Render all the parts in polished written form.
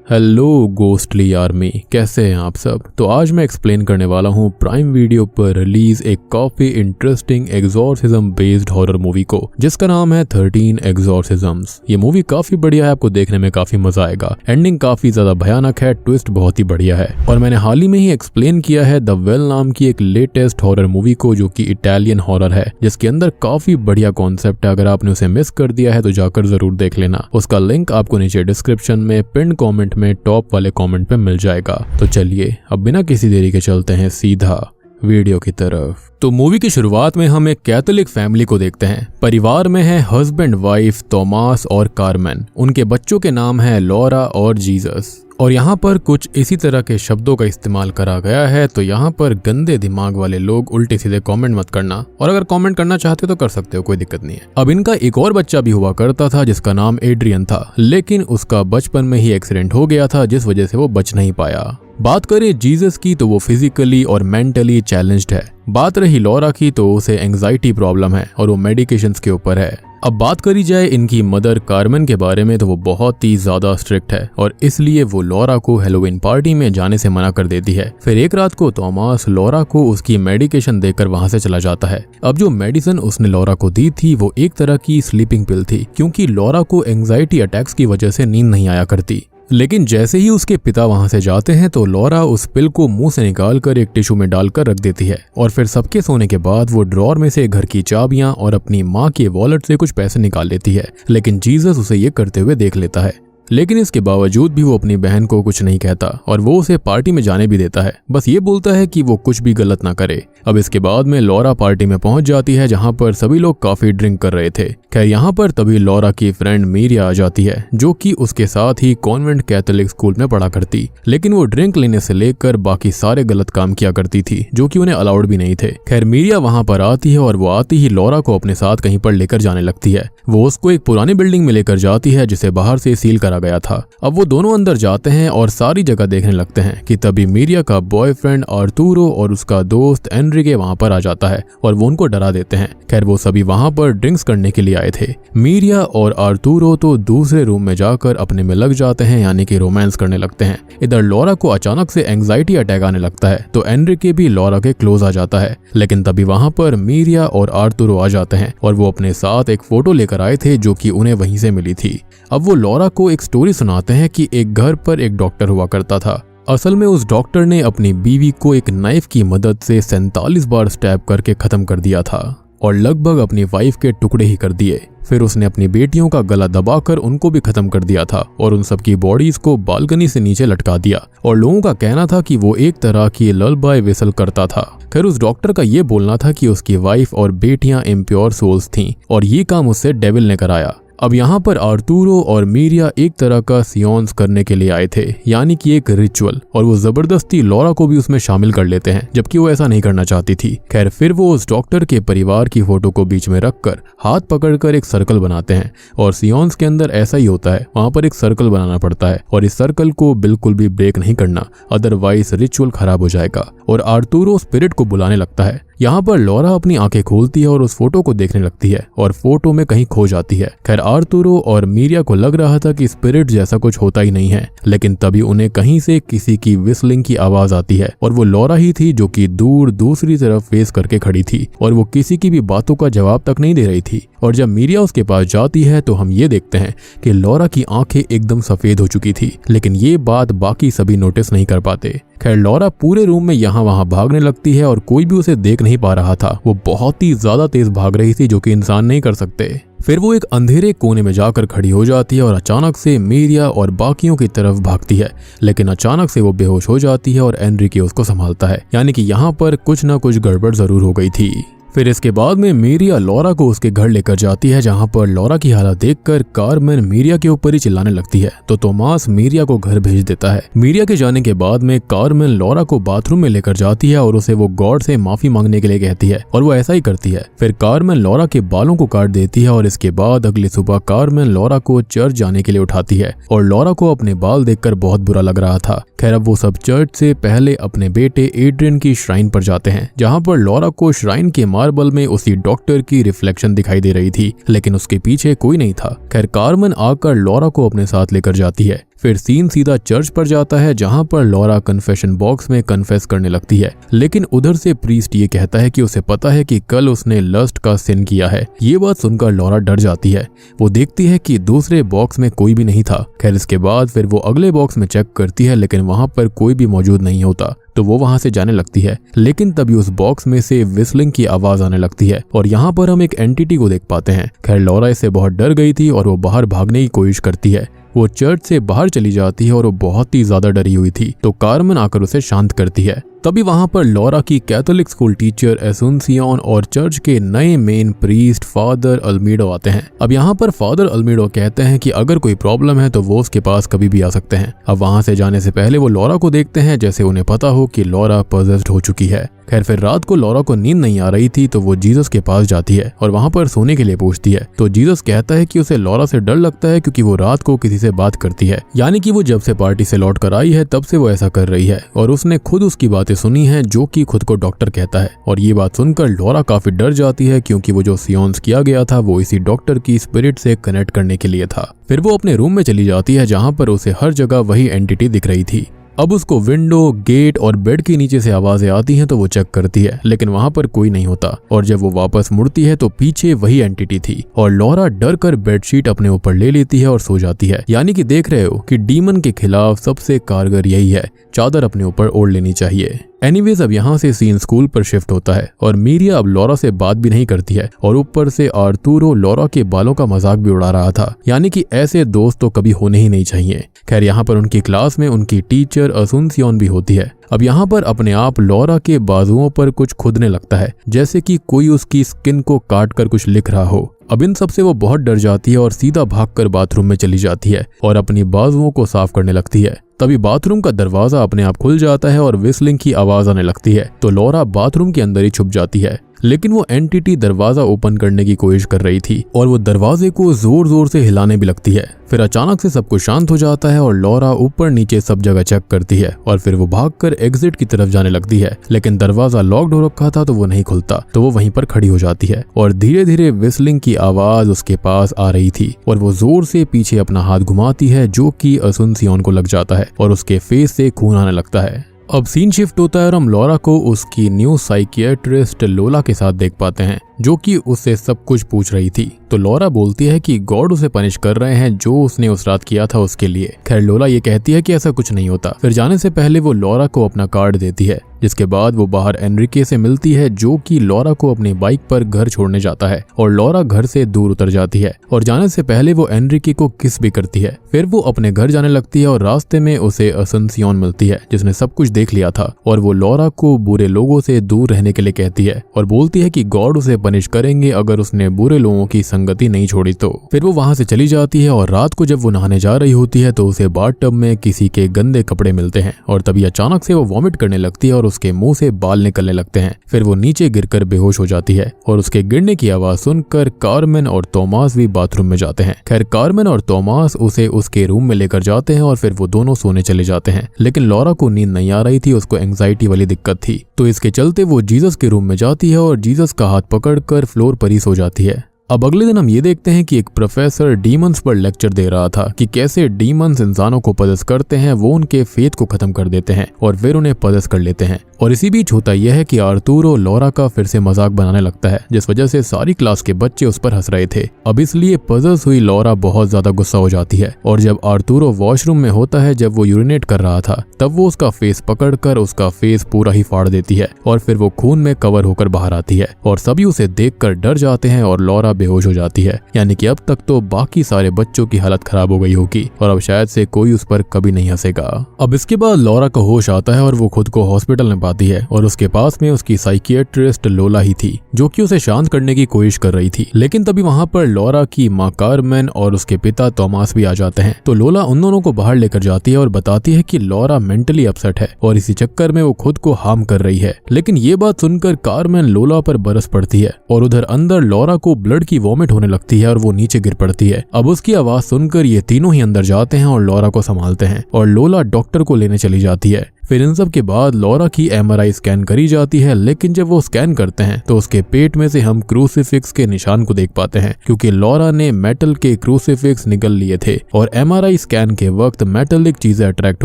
Hello ghostly army, कैसे हैं आप सब। तो आज मैं एक्सप्लेन करने वाला हूँ प्राइम वीडियो पर रिलीज एक काफी interesting exorcism based horror movie को, जिसका नाम है 13 एग्जॉर्सिज्म्स। ये मूवी काफी बढ़िया है, आपको देखने में काफी मजा आएगा। एंडिंग काफी ज्यादा भयानक है, ट्विस्ट बहुत ही बढ़िया है। और मैंने हाल ही में ही एक्सप्लेन किया है द वेल नाम की एक लेटेस्ट हॉरर मूवी को, जो कि इटालियन हॉरर है, जिसके अंदर काफी बढ़िया कॉन्सेप्ट है। अगर आपने उसे मिस कर दिया है तो जाकर जरूर देख लेना। उसका लिंक आपको नीचे डिस्क्रिप्शन में पिन कॉमेंट में टॉप वाले कमेंट पे मिल जाएगा। तो चलिए अब बिना किसी देरी के चलते हैं सीधा वीडियो की तरफ। तो मूवी की शुरुआत में हम एक कैथोलिक फैमिली को देखते हैं। परिवार में है हस्बैंड वाइफ थॉमस और कार्मेन। उनके बच्चों के नाम है लॉरा और जीसस। और यहाँ पर कुछ इसी तरह के शब्दों का इस्तेमाल करा गया है, तो यहाँ पर गंदे दिमाग वाले लोग उल्टे सीधे कमेंट मत करना, और अगर कमेंट करना चाहते हो तो कर सकते हो, कोई दिक्कत नहीं है। अब इनका एक और बच्चा भी हुआ करता था जिसका नाम एड्रियन था, लेकिन उसका बचपन में ही एक्सीडेंट हो गया था, जिस वजह से वो बच नहीं पाया। बात करें जीसस की तो वो फिजिकली और मेंटली चैलेंज्ड है। बात रही लॉरा की तो उसे एंजाइटी प्रॉब्लम है और वो मेडिकेशंस के ऊपर है। अब बात करी जाए इनकी मदर कार्मेन के बारे में तो वो बहुत ही ज्यादा स्ट्रिक्ट है, और इसलिए वो लॉरा को हेलोवीन पार्टी में जाने से मना कर देती है। फिर एक रात को थॉमस लॉरा को उसकी मेडिकेशन देकर वहां से चला जाता है। अब जो मेडिसिन उसने लॉरा को दी थी वो एक तरह की स्लीपिंग पिल थी, क्योंकि लॉरा को एंजाइटी अटैक्स की वजह से नींद नहीं आया करती। लेकिन जैसे ही उसके पिता वहां से जाते हैं तो लॉरा उस पिल को मुंह से निकालकर एक टिश्यू में डालकर रख देती है, और फिर सबके सोने के बाद वो ड्रॉर में से घर की चाबियां और अपनी माँ के वॉलेट से कुछ पैसे निकाल लेती है। लेकिन जीसस उसे ये करते हुए देख लेता है। लेकिन इसके बावजूद भी वो अपनी बहन को कुछ नहीं कहता, और वो उसे पार्टी में जाने भी देता है। बस ये बोलता है कि वो कुछ भी गलत ना करे। अब इसके बाद में लॉरा पार्टी में पहुंच जाती है, जहां पर सभी लोग काफी ड्रिंक कर रहे थे। खैर यहाँ पर तभी लॉरा की फ्रेंड मीरिया आ जाती है, जो कि उसके साथ ही कॉन्वेंट कैथोलिक स्कूल में पढ़ा करती। लेकिन वो ड्रिंक लेने से लेकर बाकी सारे गलत काम किया करती थी, जो कि उन्हें अलाउड भी नहीं थे। खैर मीरिया वहां पर आती है, और वो आती ही लॉरा को अपने साथ कहीं पर लेकर जाने लगती है। वो उसको एक पुरानी बिल्डिंग में लेकर जाती है जिसे बाहर से सील करा गया था। अब वो दोनों अंदर जाते हैं और सारी जगह देखने लगते हैं कि तभी मीरिया का बॉयफ्रेंड आर्तुरो और उसका दोस्त एनरिके वहां पर आ जाता है, और वो उनको डरा देते हैं। खैर वो सभी वहां पर ड्रिंक्स करने के लिए आए थे। मीरिया और आर्तुरो तो दूसरे रूम में जाकर अपने में लग जाते हैं, यानी कि रोमांस करने लगते हैं। इधर लॉरा को अचानक से एंजाइटी अटैक आने लगता है, तो एनरिके भी लॉरा के क्लोज आ जाता है। लेकिन तभी वहां पर मीरिया और आर्तुरो आ जाते हैं, और वो अपने साथ एक फोटो लेकर आए थे जो कि उन्हें वहीं से मिली थी। अब वो लॉरा को एक स्टोरी सुनाते हैं कि एक घर पर एक डॉक्टर हुआ करता था। असल में उस डॉक्टर ने अपनी बीवी को एक नाइफ की मदद से 47 बार स्टैब करके खत्म कर दिया था, और लगभग अपनी वाइफ के टुकड़े ही कर दिए। फिर उसने अपनी बेटियों का गला दबाकर उनको भी खत्म कर दिया था, और उन सबकी बॉडीज को बालकनी से नीचे लटका दिया। और लोगों का कहना था कि वो एक तरह की ललबाय विसल करता था। खैर उस डॉक्टर का ये बोलना था कि उसकी वाइफ और बेटियां इम्प्योर सोल्स थीं, और ये काम उससे डेविल ने कराया। अब यहाँ पर आर्तुरो और मीरिया एक तरह का सियोन्स करने के लिए आए थे, यानी कि एक रिचुअल, और वो जबरदस्ती लॉरा को भी उसमें शामिल कर लेते हैं, जबकि वो ऐसा नहीं करना चाहती थी। खैर फिर वो उस डॉक्टर के परिवार की फोटो को बीच में रखकर हाथ पकड़कर एक सर्कल बनाते हैं, और सियोन्स के अंदर ऐसा ही होता है, वहां पर एक सर्कल बनाना पड़ता है, और इस सर्कल को बिल्कुल भी ब्रेक नहीं करना, अदरवाइज रिचुअल खराब हो जाएगा। और आर्तुरो स्पिरिट को बुलाने लगता है। यहाँ पर लॉरा अपनी आंखें खोलती है और उस फोटो को देखने लगती है, और फोटो में कहीं खो जाती है। खैर आर्तुरो और मीरिया को लग रहा था कि स्पिरिट जैसा कुछ होता ही नहीं है, लेकिन तभी उन्हें कहीं से किसी की विस्लिंग की आवाज आती है, और वो लॉरा ही थी जो कि दूर दूसरी तरफ फेस करके खड़ी थी, और वो किसी की भी बातों का जवाब तक नहीं दे रही थी। और जब मीरिया उसके पास जाती है तो हम ये देखते हैं कि लॉरा की आंखें एकदम सफेद हो चुकी थी, लेकिन ये बात बाकी सभी नोटिस नहीं कर पाते। खैर लॉरा पूरे रूम में यहाँ वहां भागने लगती है, और कोई भी उसे देख नहीं पा रहा था। वो बहुत ही ज्यादा तेज भाग रही थी, जो कि इंसान नहीं कर सकते। फिर वो एक अंधेरे कोने में जाकर खड़ी हो जाती है, और अचानक से मीरिया और बाकियों की तरफ भागती है। लेकिन अचानक से वो बेहोश हो जाती है, और एनरिके उसको संभालता है, यानी कि यहाँ पर कुछ ना कुछ गड़बड़ जरूर हो गई थी। फिर इसके बाद में मीरिया लॉरा को उसके घर लेकर जाती है, जहां पर लॉरा की हालत देखकर कार्मेन मीरिया के ऊपर ही चिल्लाने लगती है, तो थॉमस मीरिया को घर भेज देता है। मीरिया के जाने के बाद में कार्मेन लॉरा को बाथरूम में लेकर जाती है, और उसे वो गॉड से माफी मांगने के लिए कहती है, और वो ऐसा ही करती है। फिर कार्मेन लॉरा के बालों को काट देती है, और इसके बाद अगली सुबह कार्मेन लॉरा को चर्च जाने के लिए उठाती है, और लॉरा को अपने बाल देखकर बहुत बुरा लग रहा था। खैर अब वो सब चर्च से पहले अपने बेटे एड्रियन की श्राइन पर जाते हैं, जहाँ पर लॉरा को श्राइन के मार्बल में उसी डॉक्टर की रिफ्लेक्शन दिखाई दे रही थी, लेकिन उसके पीछे कोई नहीं था। खैर कार्मेन आकर लॉरा को अपने साथ लेकर जाती है। फिर सीन सीधा चर्च पर जाता है जहाँ पर लॉरा कन्फेशन बॉक्स में कन्फेस करने लगती है, लेकिन उधर से प्रीस्ट ये कहता है कि उसे पता है कि कल उसने लस्ट का सिन किया है। ये बात सुनकर लॉरा डर जाती है। वो देखती है कि दूसरे बॉक्स में कोई भी नहीं था। खैर इसके बाद फिर वो अगले बॉक्स में चेक करती है, लेकिन वहां पर कोई भी मौजूद नहीं होता, तो वो वहां से जाने लगती है। लेकिन तभी उस बॉक्स में से विस्लिंग की आवाज आने लगती है और यहाँ पर हम एक एंटिटी को देख पाते हैं। खैर लॉरा इससे बहुत डर गई थी और वो बाहर भागने की कोशिश करती है। वो चर्च से बाहर चली जाती है और वो बहुत ही ज्यादा डरी हुई थी, तो कार्मेन आकर उसे शांत करती है। तभी वहां पर लॉरा की कैथोलिक स्कूल टीचर एसुनसियोन और चर्च के नए मेन प्रीस्ट फादर अल्मीडो आते हैं। अब यहाँ पर फादर अल्मीडो कहते हैं कि अगर कोई प्रॉब्लम है तो वो उसके पास कभी भी आ सकते हैं। अब वहां से जाने से पहले वो लॉरा को देखते हैं जैसे उन्हें पता हो कि लॉरा पॉजेस्ड हो चुकी है। खैर फिर रात को लॉरा को नींद नहीं आ रही थी, तो वो जीसस के पास जाती है और वहां पर सोने के लिए पूछती है। तो जीसस कहता है कि उसे लॉरा से डर लगता है क्योंकि वो रात को किसी से बात करती है, यानी कि वो जब से पार्टी से लौट कर आई है तब से वो ऐसा कर रही है और उसने खुद उसकी बातें सुनी है जो कि खुद को डॉक्टर कहता है। और ये बात सुनकर लॉरा काफी डर जाती है क्योंकि वो जो सियोन्स किया गया था वो इसी डॉक्टर की स्पिरिट से कनेक्ट करने के लिए था। फिर वो अपने रूम में चली जाती है जहाँ पर उसे हर जगह वही एंटिटी दिख रही थी। अब उसको विंडो, गेट और बेड के नीचे से आवाजें आती हैं, तो वो चेक करती है, लेकिन वहां पर कोई नहीं होता। और जब वो वापस मुड़ती है तो पीछे वही एंटिटी थी और लॉरा डर कर बेडशीट अपने ऊपर ले लेती है और सो जाती है। यानी कि देख रहे हो कि डीमन के खिलाफ सबसे कारगर यही है, चादर अपने ऊपर ओढ़ लेनी चाहिए। एनीवेज अब यहाँ से सीन स्कूल पर शिफ्ट होता है और मीरिया अब लॉरा से बात भी नहीं करती है और ऊपर से आर्तुरो लॉरा के बालों का मजाक भी उड़ा रहा था। यानी कि ऐसे दोस्त तो कभी होने ही नहीं चाहिए। खैर यहाँ पर उनकी क्लास में उनकी टीचर एसुनसियोन भी होती है। अब यहाँ पर अपने आप लॉरा के बाजुओं पर कुछ खुदने लगता है, जैसे कि कोई उसकी स्किन को काट कर कुछ लिख रहा हो। अब इन सब से वो बहुत डर जाती है और सीधा भागकर बाथरूम में चली जाती है और अपनी बाजुओं को साफ करने लगती है। तभी बाथरूम का दरवाजा अपने आप खुल जाता है और विस्लिंग की आवाज आने लगती है, तो लॉरा बाथरूम के अंदर ही छुप जाती है। लेकिन वो एंटिटी दरवाजा ओपन करने की कोशिश कर रही थी और वो दरवाजे को जोर जोर से हिलाने भी लगती है। फिर अचानक से सब कुछ शांत हो जाता है और लॉरा ऊपर नीचे सब जगह चेक करती है और फिर वो भागकर एग्जिट की तरफ जाने लगती है, लेकिन दरवाजा लॉक्ड हो रखा था तो वो नहीं खुलता, तो वो वहीं पर खड़ी हो जाती है और धीरे धीरे विस्लिंग की आवाज उसके पास आ रही थी और वो जोर से पीछे अपना हाथ घुमाती है जो कि एसुनसियोन को लग जाता है और उसके फेस से खून आने लगता है। अब सीन शिफ्ट होता है और हम लॉरा को उसकी न्यू साइकियाट्रिस्ट लोला के साथ देख पाते हैं, जो कि उससे सब कुछ पूछ रही थी। तो लॉरा बोलती है कि गॉड उसे पनिश कर रहे हैं जो उसने उस रात किया था उसके लिए। खैर लोला ये कहती है कि ऐसा कुछ नहीं होता। फिर जाने से पहले वो लॉरा को अपना कार्ड देती है, जिसके बाद वो बाहर एनरिके से मिलती है जो कि लॉरा को अपनी बाइक पर घर छोड़ने जाता है और लॉरा घर से दूर उतर जाती है और जाने से पहले वो एनरिके को किस भी करती है। फिर वो अपने घर जाने लगती है और रास्ते में उसे एसुनसियोन मिलती है जिसने सब कुछ देख लिया था और वो लॉरा को बुरे लोगों से दूर रहने के लिए कहती है और बोलती है कि गॉड उसे पनिश करेंगे अगर उसने बुरे लोगों की संगति नहीं छोड़ी तो। फिर वो वहां से चली जाती है और रात को जब वो नहाने जा रही होती है तो उसे बाथटब में किसी के गंदे कपड़े मिलते हैं और तभी अचानक से वो वॉमिट करने लगती है और उसके मुंह से बाल निकलने लगते हैं। फिर वो नीचे गिरकर बेहोश हो जाती है और उसके गिरने की आवाज सुनकर कार्मेन और थॉमस भी बाथरूम में जाते हैं। खैर कार्मेन और थॉमस उसे उसके रूम में लेकर जाते हैं और फिर वो दोनों सोने चले जाते हैं, लेकिन लॉरा को नींद नहीं आ रही थी, उसको एंजाइटी वाली दिक्कत थी। तो इसके चलते वो जीसस के रूम में जाती है और जीसस का हाथ पकड़कर फ्लोर पर ही सो जाती है। अब अगले दिन हम ये देखते हैं कि एक प्रोफेसर डीमंस पर लेक्चर दे रहा था कि कैसे डीमंस इंसानों को पदस करते हैं, वो उनके फेथ को खत्म कर देते हैं और फिर उन्हें पदस कर लेते हैं। और इसी बीच होता यह है कि आर्तुरो लॉरा का फिर से मजाक बनाने लगता है, जिस वजह से सारी क्लास के बच्चे उस पर हंस रहे थे। अब इसलिए पजस हुई लॉरा बहुत ज्यादा गुस्सा हो जाती है और जब आर्तुरो वॉशरूम में होता है, जब वो यूरिनेट कर रहा था, तब वो उसका फेस पकड़कर उसका फेस पूरा ही फाड़ देती है और फिर वो खून में कवर होकर बाहर आती है और सभी उसे देखकर डर जाते हैं और लॉरा बेहोश हो जाती है। यानी कि अब तक तो बाकी सारे बच्चों की हालत खराब हो गई होगी और अब शायद से कोई उस पर कभी नहीं हंसेगा। अब इसके बाद लॉरा का होश आता है और वो खुद को हॉस्पिटल में पाती है और उसके पास में उसकी साइकियाट्रिस्ट लोला ही थी, जो कि उसे शांत करने की कोशिश कर रही थी। लेकिन तभी वहां पर लॉरा की माँ कार्मेन और उसके पिता थॉमस भी आ जाते हैं। तो लोला उन दोनों को बाहर लेकर जाती है और बताती है कि लॉरा मेंटली अपसेट है और इसी चक्कर में वो खुद को हार्म कर रही है। लेकिन ये बात सुनकर कार्मेन लोला पर बरस पड़ती है और उधर अंदर लॉरा को ब्लड की वॉमिट होने लगती है और वो नीचे गिर पड़ती है। अब उसकी आवाज सुनकर ये तीनों ही अंदर जाते हैं और लॉरा को संभालते हैं और लोला डॉक्टर को लेने चली जाती है। फिर इन सब के बाद लॉरा की MRI स्कैन करी जाती है, लेकिन जब वो स्कैन करते हैं तो उसके पेट में से हम क्रूसीफिक्स के निशान को देख पाते हैं, क्योंकि लॉरा ने मेटल के क्रूसीफिक्स निकल लिए थे और MRI स्कैन के वक्त मेटलिक चीजें अट्रैक्ट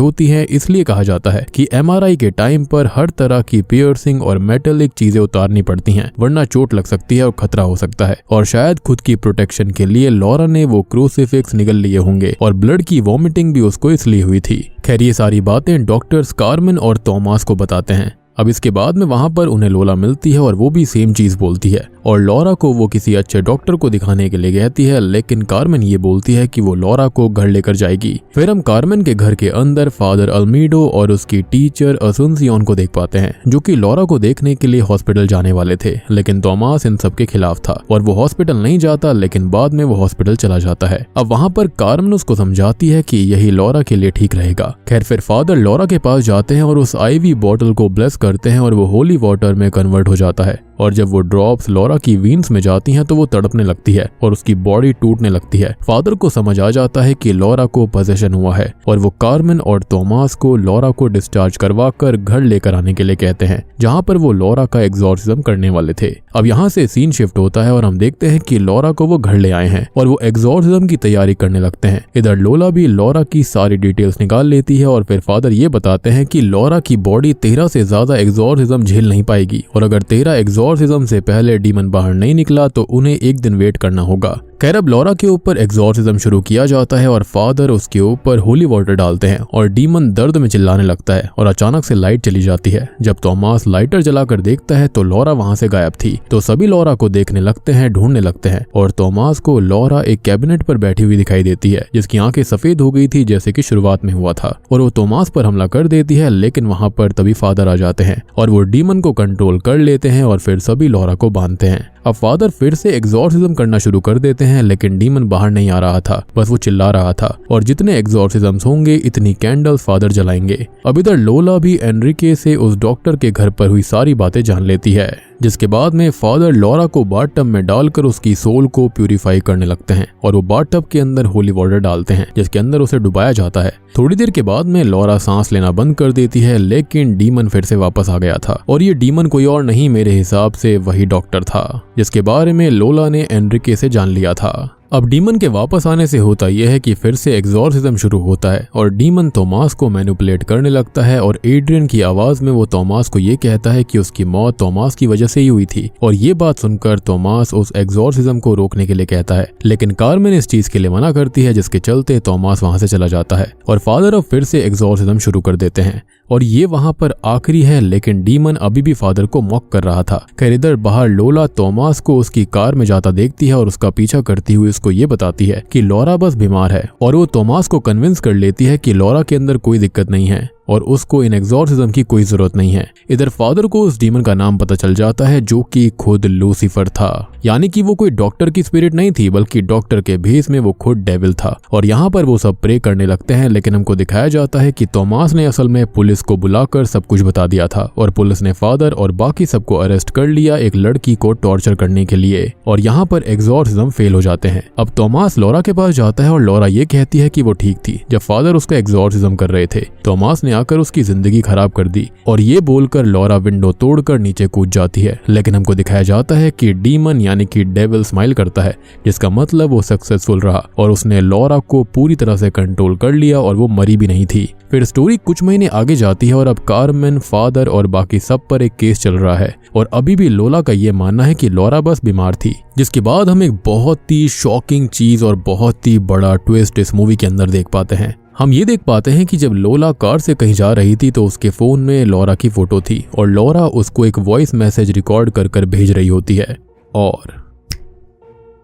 होती हैं। इसलिए कहा जाता है कि MRI के टाइम पर हर तरह की पियर्सिंग और मेटलिक चीजें उतारनी पड़ती हैं, वरना चोट लग सकती है और खतरा हो सकता है। और शायद खुद की प्रोटेक्शन के लिए लॉरा ने वो क्रूसीफिक्स निकल लिए होंगे और ब्लड की वॉमिटिंग भी उसको इसलिए हुई थी। खैर ये सारी बातें डॉक्टर्स कार्मेन और थॉमस को बताते हैं। अब इसके बाद में वहां पर उन्हें लोला मिलती है और वो भी सेम चीज बोलती है और लॉरा को वो किसी अच्छे डॉक्टर को दिखाने के लिए कहती है, लेकिन कार्मेन ये बोलती है कि वो लॉरा को घर लेकर जाएगी। फिर हम कार्मेन के घर के अंदर फादर अल्मीडो और उसकी टीचर असुनसियोन को देख पाते हैं, जो कि लॉरा को देखने के लिए हॉस्पिटल जाने वाले थे, लेकिन थॉमस इन सब के खिलाफ था और वो हॉस्पिटल नहीं जाता, लेकिन बाद में वो हॉस्पिटल चला जाता है। अब वहां पर कार्मेन उसको समझाती है कि यही लॉरा के लिए ठीक रहेगा। खैर फिर फादर लॉरा के पास जाते हैं और उस आईवी बॉटल को ब्लेस करते हैं और वो होली वाटर में कन्वर्ट हो जाता है और जब वो ड्रॉप्स लॉरा की वीन्स में जाती हैं तो वो तड़पने लगती है और उसकी बॉडी टूटने लगती है। फादर को समझ आ जाता है कि लॉरा को पोजेशन हुआ है और वो कार्मेन और थॉमस को लॉरा को डिस्चार्ज करवा कर घर लेकर आने के लिए कहते हैं, जहाँ पर वो लॉरा का एग्जॉर्सिज्म करने वाले थे। अब यहाँ से सीन शिफ्ट होता है और हम देखते हैं कि लॉरा को वो घर ले आए हैं और वो एग्जॉर्सिज्म की तैयारी करने लगते हैं। इधर लोला भी लॉरा की सारी डिटेल्स निकाल लेती है और फिर फादर ये बताते हैं कि लॉरा की बॉडी 13 से ज्यादा एग्जॉर्सिज्म झेल नहीं पाएगी और अगर 13 एग्जॉर्सिज्म से पहले डीमन बाहर नहीं निकला तो उन्हें एक दिन वेट करना होगा। खैर अब लॉरा के ऊपर एग्जॉर्सिज्म शुरू किया जाता है और फादर उसके ऊपर होली वाटर डालते हैं और डीमन दर्द में चिल्लाने लगता है और अचानक से लाइट चली जाती है। जब थॉमस लाइटर जलाकर देखता है तो लॉरा वहां से गायब थी, तो सभी लॉरा को देखने लगते हैं, ढूंढने लगते हैं और थॉमस को लॉरा एक कैबिनेट पर बैठी हुई दिखाई देती है, जिसकी आंखें सफेद हो गई थी जैसे कि शुरुआत में हुआ था और वो थॉमस पर हमला कर देती है, लेकिन वहां पर तभी फादर आ जाते हैं और वो डीमन को कंट्रोल कर लेते हैं और फिर सभी लॉरा को बांधते हैं। अब फादर फिर से एग्जॉर्सिज्म करना शुरू कर देते हैं, लेकिन डीमन बाहर नहीं आ रहा था, बस वो चिल्ला रहा था और जितने एग्जॉर्सिज्म्स होंगे इतनी कैंडल्स फादर जलाएंगे। अब इधर लोला भी एनरिके से उस डॉक्टर के घर पर हुई सारी बातें जान लेती है, जिसके बाद में फादर लॉरा को बाथटब में डालकर उसकी सोल को प्यूरिफाई करने लगते हैं और वो बाथटब के अंदर होली वाटर डालते हैं, जिसके अंदर उसे डुबाया जाता है। थोड़ी देर के बाद में लॉरा सांस लेना बंद कर देती है, लेकिन डीमन फिर से वापस आ गया था और ये डीमन कोई और नहीं, मेरे हिसाब से वही डॉक्टर था जिसके बारे में लोला ने एनरिके से जान लिया था। अब डीमन के वापस आने से होता यह है कि फिर से एग्जॉर्सिज्म शुरू होता है और डीमन थॉमस को मैनिपुलेट करने लगता है और एड्रियन की आवाज में वो थॉमस को ये कहता है कि उसकी मौत थॉमस की वजह से ही हुई थी और ये बात सुनकर थॉमस उस एग्जॉर्सिज्म को रोकने के लिए कहता है, लेकिन कार्मेन इस चीज के लिए मना करती है, जिसके चलते थॉमस वहां से चला जाता है और फादर अब फिर से एग्जॉर्सिज्म शुरू कर देते हैं और ये वहां पर आखिरी है, लेकिन डीमन अभी भी फादर को मॉक कर रहा था। खैर इधर बाहर लोला थॉमस को उसकी कार में जाता देखती है और उसका पीछा करती हुई उसको ये बताती है कि लॉरा बस बीमार है और वो थॉमस को कन्विंस कर लेती है कि लॉरा के अंदर कोई दिक्कत नहीं है और उसको इन एग्जॉर्सिज्म की कोई जरूरत नहीं है। इधर फादर को उस डीमन का नाम पता चल जाता है, जो कि खुद लूसीफर था, यानी कि वो कोई डॉक्टर की स्पिरिट नहीं थी, बल्कि डॉक्टर के भेस में वो खुद डेविल था। और यहाँ पर वो सब प्रे करने लगते हैं, लेकिन हमको दिखाया जाता है कि थॉमस ने असल में पुलिस को बुलाकर सब कुछ बता दिया था और पुलिस ने फादर और बाकी सबको अरेस्ट कर लिया एक लड़की को टॉर्चर करने के लिए और यहाँ पर एग्जॉर्सिज्म फेल हो जाते हैं। अब थॉमस लॉरा के पास जाता है और लॉरा ये कहती है कि वो ठीक थी जब फादर उसका एग्जॉर्सिज्म कर रहे थे। थॉमस ने आकर उसकी जिंदगी खराब कर दी और ये बोलकर लॉरा विंडो तोड़कर नीचे कूद जाती है, लेकिन हमको दिखाया जाता है कि डीमन यानी कि डेविल स्माइल करता है, जिसका मतलब वो सक्सेसफुल रहा और उसने लॉरा को पूरी तरह से कंट्रोल कर लिया और वो मरी भी नहीं थी। फिर स्टोरी कुछ महीने आगे जाती है और अब कार्मेन, फादर और बाकी सब पर एक केस चल रहा है और अभी भी लोला का ये मानना है कि लॉरा बस बीमार थी। जिसके बाद हम एक बहुत ही शॉकिंग चीज और बहुत ही बड़ा ट्विस्ट इस मूवी के अंदर देख पाते हैं। हम ये देख पाते हैं कि जब लोला कार से कहीं जा रही थी तो उसके फोन में लॉरा की फोटो थी और लॉरा उसको एक वॉइस मैसेज रिकॉर्ड कर भेज रही होती है और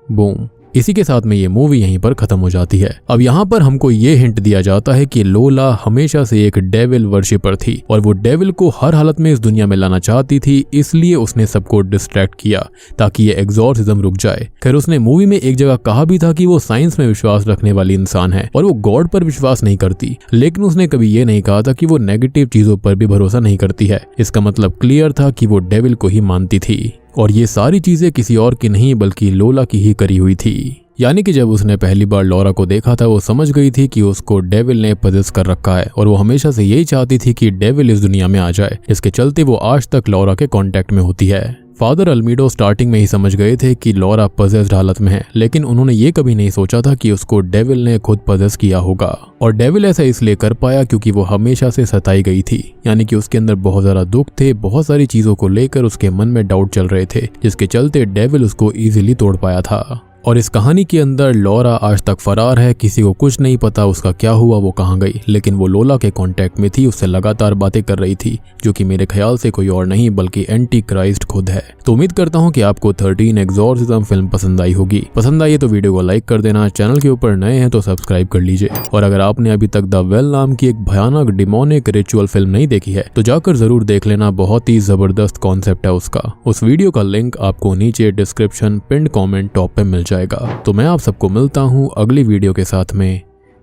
बूम, इसी के साथ में ये मूवी यहीं पर खत्म हो जाती है। अब यहाँ पर हमको ये हिंट दिया जाता है कि लोला हमेशा से एक डेविल वर्शिपर थी और वो डेविल को हर हालत में इस दुनिया में लाना चाहती थी, इसलिए उसने सबको डिस्ट्रैक्ट किया ताकि ये एग्जॉर्सिज्म रुक जाए। खैर उसने मूवी में एक जगह कहा भी था कि वो साइंस में विश्वास रखने वाली इंसान है और वो गॉड पर विश्वास नहीं करती, लेकिन उसने कभी ये नहीं कहा था कि वो नेगेटिव चीजों पर भी भरोसा नहीं करती है। इसका मतलब क्लियर था कि वो डेविल को ही मानती थी और ये सारी चीजें किसी और की नहीं बल्कि लोला की ही करी हुई थी। यानी कि जब उसने पहली बार लॉरा को देखा था वो समझ गई थी कि उसको डेविल ने पजेस कर रखा है और वो हमेशा से यही चाहती थी कि डेविल इस दुनिया में आ जाए। इसके चलते वो आज तक लॉरा के कांटेक्ट में होती है। फादर अल्मीडो स्टार्टिंग में ही समझ गए थे कि लॉरा पजेस्ड हालत में है, लेकिन उन्होंने ये कभी नहीं सोचा था कि उसको डेविल ने खुद पजेस किया होगा। और डेविल ऐसा इसलिए कर पाया क्योंकि वो हमेशा से सताई गई थी, यानी कि उसके अंदर बहुत ज्यादा दुख थे, बहुत सारी चीजों को लेकर उसके मन में डाउट चल रहे थे, जिसके चलते डेविल उसको इजीली तोड़ पाया था। और इस कहानी के अंदर लॉरा आज तक फरार है, किसी को कुछ नहीं पता उसका क्या हुआ, वो कहाँ गई, लेकिन वो लोला के कांटेक्ट में थी, उससे लगातार बातें कर रही थी, जो कि मेरे ख्याल से कोई और नहीं बल्कि एंटी क्राइस्ट खुद है। तो उम्मीद करता हूँ कि आपको 13 एग्जॉर्सिज्म फिल्म पसंद आई होगी। पसंद आई है तो वीडियो को लाइक कर देना, चैनल के ऊपर नए हैं तो सब्सक्राइब कर लीजिए, और अगर आपने अभी तक द वेल नाम की एक भयानक डिमोनिक रिचुअल फिल्म नहीं देखी है तो जाकर जरूर देख लेना, बहुत ही जबरदस्त कॉन्सेप्ट है उसका। उस वीडियो का लिंक आपको नीचे डिस्क्रिप्शन पिन कॉमेंट टॉप पे मिल जाएगा। तो मैं आप सबको मिलता हूँ अगली वीडियो के साथ में,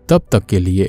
तब तक के लिए